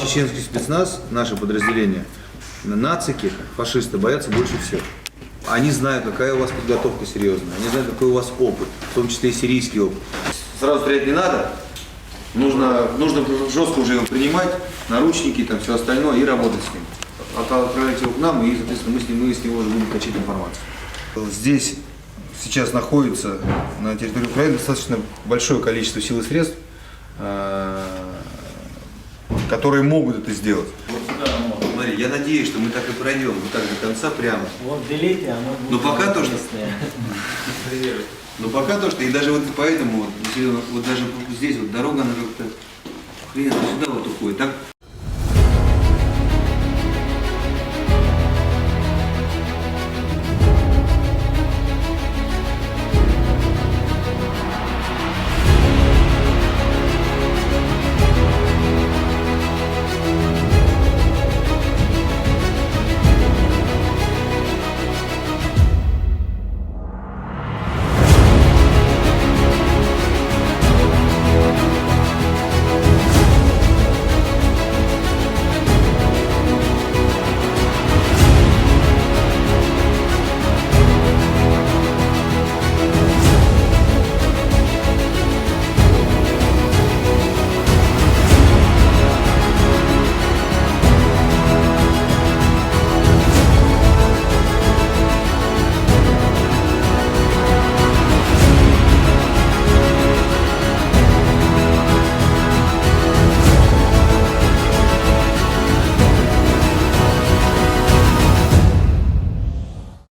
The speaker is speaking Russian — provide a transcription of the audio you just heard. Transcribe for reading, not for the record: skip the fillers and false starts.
Чеченский спецназ, наше подразделение, нацики, фашисты боятся больше всех. Они знают, какая у вас подготовка серьезная, они знают, какой у вас опыт, в том числе и сирийский опыт. Сразу стрелять не надо, нужно жестко уже его принимать, наручники, там все остальное и работать с ним. Отправлять его к нам, и, соответственно, мы с него уже будем качать информацию. Здесь сейчас находится на территории Украины достаточно большое количество сил и средств, которые могут это сделать. Смотри, я надеюсь, что мы так и пройдем, вот так до конца прямо. Вот делите, оно будет. Но пока то, что... Но пока то, что... И даже вот поэтому, вот даже здесь вот дорога, она как-то хрен сюда вот уходит. Так